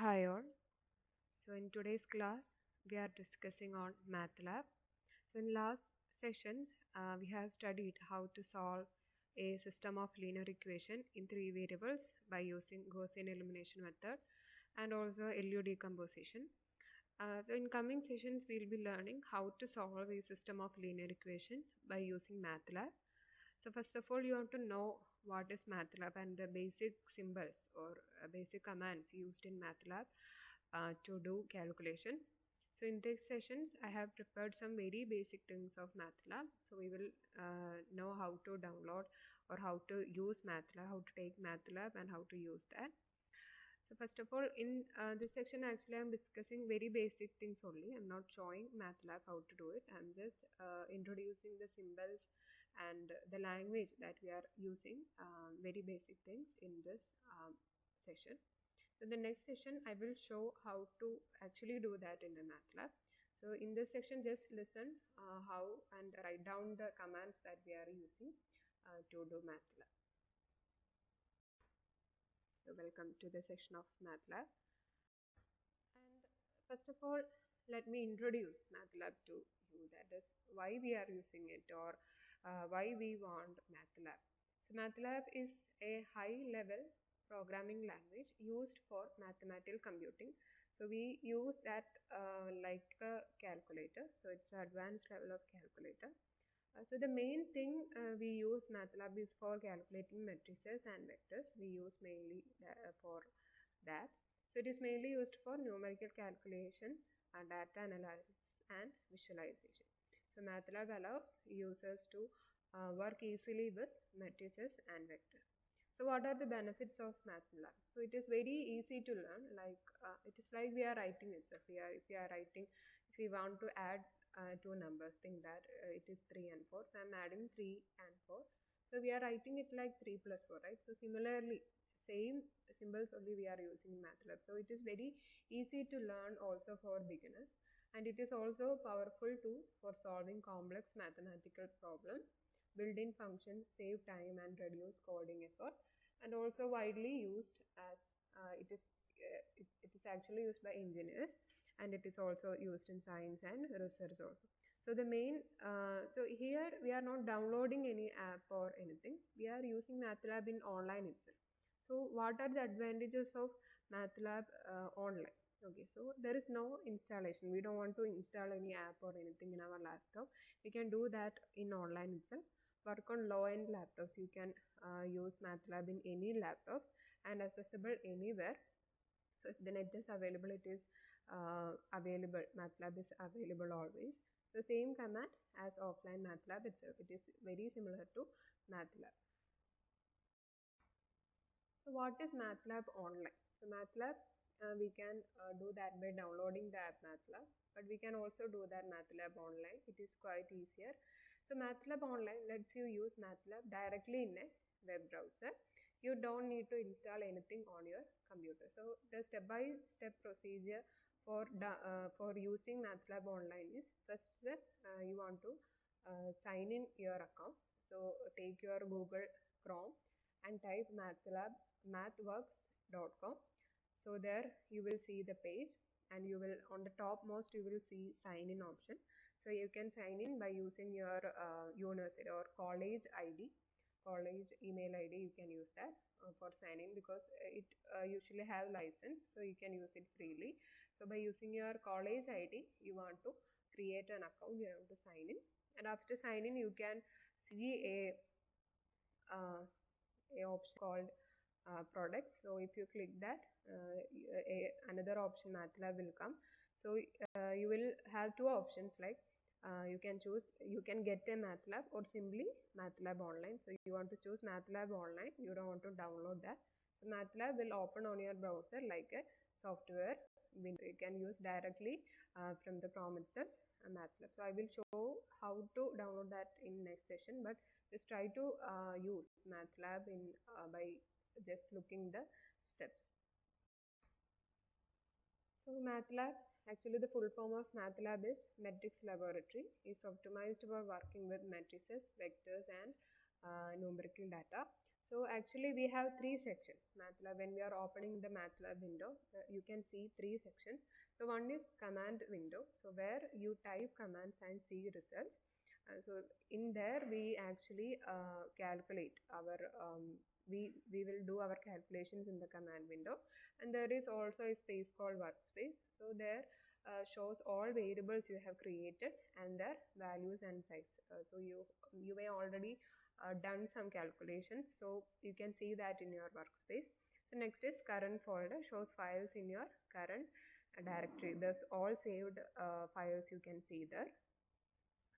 Hi all. So in today's class we are discussing on MATLAB. So in last sessions we have studied how to solve a system of linear equation in three variables by using Gaussian elimination method and also LU decomposition. So in coming sessions we will be learning how to solve a system of linear equation by using MATLAB. So first of all, you want to know what is MATLAB and the basic symbols or basic commands used in MATLAB to do calculations. So in these sessions, I have prepared some very basic things of MATLAB. So we will know how to download or how to use MATLAB, how to take MATLAB and how to use that. So first of all, in this section, actually, I'm discussing very basic things only. I'm not showing MATLAB how to do it. I'm just introducing the symbols and the language that we are using, very basic things in this session. So the next session, I will show how to actually do that in the MATLAB. So in this section, just listen how and write down the commands that we are using to do MATLAB. So welcome to the section of MATLAB. And first of all, let me introduce MATLAB to you. That is why we are using it or why we want MATLAB. So MATLAB is a high-level programming language used for mathematical computing. So we use that like a calculator. So it's an advanced level of calculator. So the main thing we use MATLAB is for calculating matrices and vectors. We use mainly for that. So it is mainly used for numerical calculations, data analysis and visualization. So MATLAB allows users to work easily with matrices and vectors. So what are the benefits of MATLAB? So it is very easy to learn. Like it is like we are writing itself. If we want to add two numbers, think that it is 3 and 4. So I'm adding 3 and 4. So we are writing it like 3 plus 4, right? So similarly, same symbols only we are using in MATLAB. So it is very easy to learn also for beginners, and it is also a powerful tool for solving complex mathematical problems. Built-in functions save time and reduce coding effort, and also widely used as it is actually used by engineers, and it is also used in science and research also. So the main so here we are not downloading any app or anything. We are using MATLAB in online itself. So what are the advantages of MATLAB online? Okay, so there is no installation. We don't want to install any app or anything in our laptop. We can do that in online itself. Work on low-end laptops. You can use MATLAB in any laptops and accessible anywhere. So if the net is available, it is available. MATLAB is available always. The same command as offline MATLAB itself. It is very similar to MATLAB. So what is MATLAB online? So MATLAB, we can do that by downloading the app MATLAB, but we can also do that MATLAB online. It is quite easier. So MATLAB online lets you use MATLAB directly in a web browser. You don't need to install anything on your computer. So the step-by-step procedure for using MATLAB online is first step, you want to sign in your account. So take your Google Chrome and type mathworks.com. So there you will see the page, and you will on the topmost you will see sign in option. So you can sign in by using your university or college ID, college email ID. You can use that for signing because it usually have license, so you can use it freely. So by using your college ID, you want to create an account, you have to sign in, and after signing you can see a option called products. So if you click that, another option MATLAB will come. So you will have two options, like you can choose, you can get a MATLAB or simply MATLAB online. So you want to choose MATLAB online, you don't want to download that. So MATLAB will open on your browser like a software window. You can use directly from the Chrome itself, MATLAB. So I will show how to download that in next session, but just try to use MATLAB in by just looking the steps. So MATLAB, actually the full form of MATLAB is Matrix Laboratory. It's optimized for working with matrices, vectors and numerical data. So actually we have three sections. MATLAB, when we are opening the MATLAB window, you can see three sections. So one is command window, so where you type commands and see results. So in there we actually calculate our we will do our calculations in the command window, and there is also a space called workspace. So there shows all variables you have created and their values and size. So you may already done some calculations, so you can see that in your workspace. So next is current folder, shows files in your current directory. There's all saved files you can see there.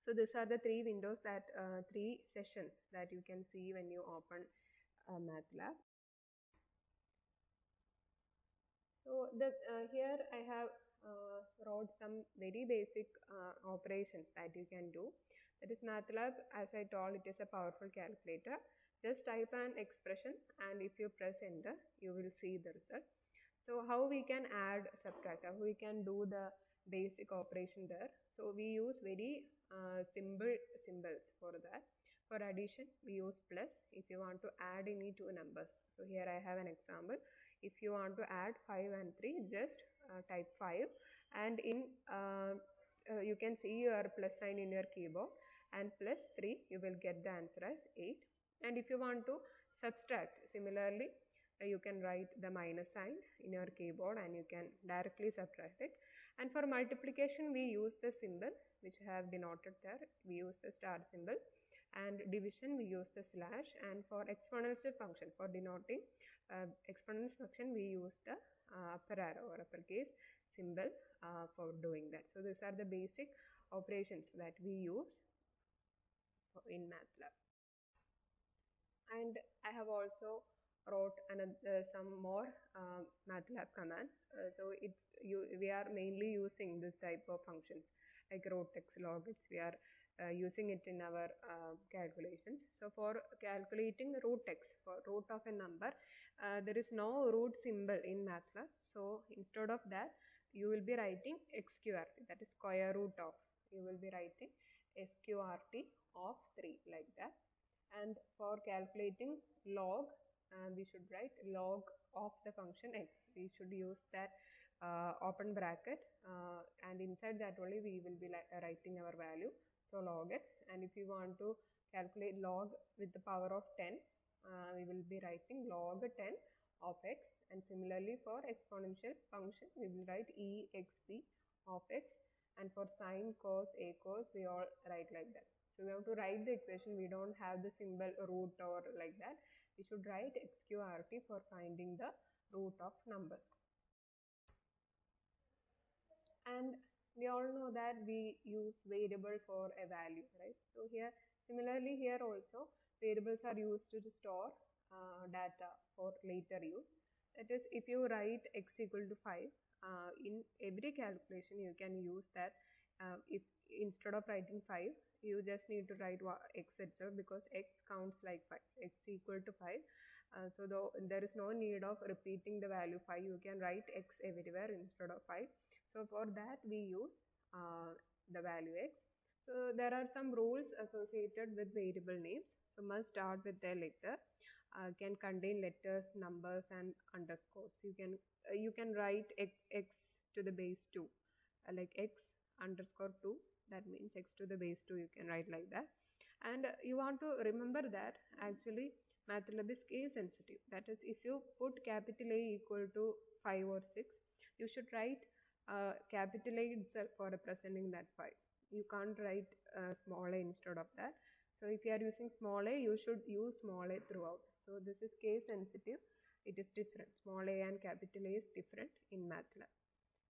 So these are the three windows that three sessions that you can see when you open MATLAB. So here I have wrote some very basic operations that you can do. That is MATLAB, as I told, it is a powerful calculator. Just type an expression, and if you press enter, you will see the result. So how we can add, subtract, how we can do the basic operation there. So we use very simple symbols for that. For addition, we use plus if you want to add any two numbers. So here I have an example. If you want to add 5 and 3, just type 5, and in you can see your plus sign in your keyboard, and plus 3 you will get the answer as 8. And if you want to subtract, similarly you can write the minus sign in your keyboard and you can directly subtract it. And for multiplication we use the symbol which I have denoted there. We use the star symbol, and division we use the slash, and for exponential function, for denoting exponential function, we use the upper arrow or uppercase symbol for doing that. So these are the basic operations that we use in MATLAB. And I have also wrote some more MATLAB commands. So we are mainly using this type of functions like rootx, logx. We are using it in our calculations. So for calculating rootx, for root of a number, there is no root symbol in MATLAB. So instead of that, you will be writing sqrt, that is square root of. You will be writing sqrt of 3 like that. And for calculating log, we should write log of the function x. We should use that open bracket, and inside that only we will be writing our value. So log x. And if you want to calculate log with the power of 10, we will be writing log 10 of x. And similarly for exponential function, we will write exp of x. And for sine, cos, a cos, we all write like that. So we have to write the equation. We don't have the symbol root or like that. We should write sqrt for finding the root of numbers. And we all know that we use variable for a value, right? So here, similarly here also, variables are used to store data for later use. That is, if you write x equal to 5, in every calculation you can use that. If instead of writing 5, you just need to write x itself, because x counts like 5, x equal to 5. So there is no need of repeating the value 5. You can write x everywhere instead of 5. So for that we use the value x. So there are some rules associated with variable names. So must start with a letter, can contain letters, numbers, and underscores. You can write x to the base 2, like x underscore 2. That means x to the base 2. You can write like that. And you want to remember that actually MATLAB is case sensitive. That is, if you put capital A equal to 5 or 6, you should write capital A itself for representing that 5. You can't write small a instead of that. So if you are using small a, you should use small a throughout. So this is case sensitive. It is different. Small a and capital A is different in MATLAB.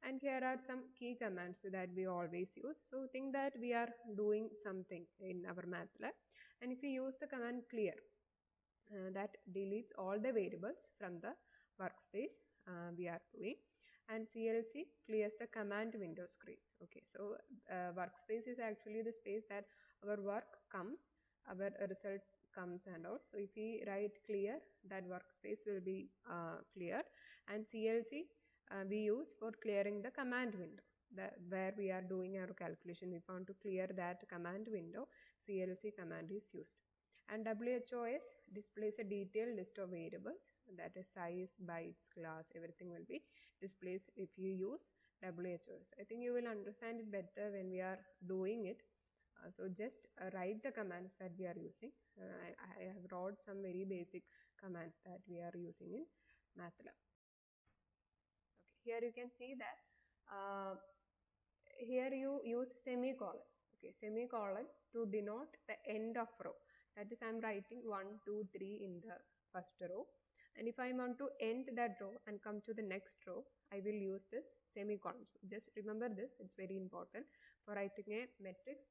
And here are some key commands that we always use. So think that we are doing something in our MATLAB, and if we use the command clear, that deletes all the variables from the workspace we are doing. And CLC clears the command window screen. Okay, so workspace is actually the space that our work comes, our result comes and out. So if we write clear, that workspace will be cleared. And CLC we use for clearing the command window, where we are doing our calculation. We want to clear that command window, CLC command is used. And WHOS displays a detailed list of variables, that is size, bytes, class, everything will be displayed if you use WHOS. I think you will understand it better when we are doing it. So just write the commands that we are using. I have wrote some very basic commands that we are using in MATLAB. Okay, here you can see that here you use semicolon. Okay, semicolon to denote the end of row. That is, I am writing 1, 2, 3 in the first row. And if I want to end that row and come to the next row, I will use this semicolon. So just remember this, it's very important. For writing a matrix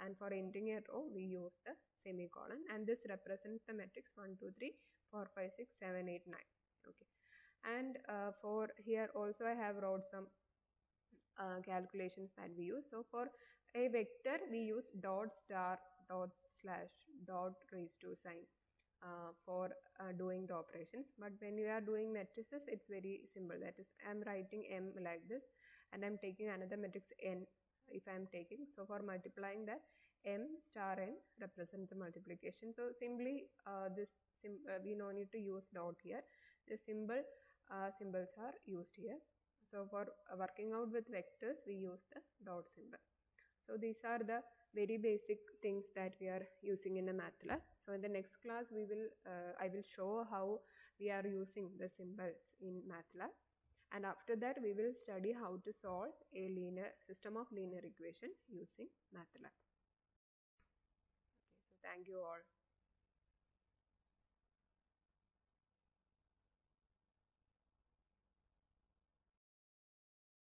and for ending a row, we use the semicolon. And this represents the matrix 1, 2, 3, 4, 5, 6, 7, 8, 9. Okay. And for here also I have wrote some calculations that we use. So for a vector, we use dot, star, dot, slash, dot, raised to sign for doing the operations. But when you are doing matrices, it's very simple. That is, I'm writing M like this, and I'm taking another matrix N if I'm taking. So for multiplying that, M star N represent the multiplication. So simply we no need to use dot here. The symbols are used here. So for working out with vectors, we use the dot symbol. So these are the very basic things that we are using in a MATLAB. So in the next class, I will show how we are using the symbols in MATLAB. And after that, we will study how to solve a linear system of linear equation using MATLAB. Okay, so thank you all.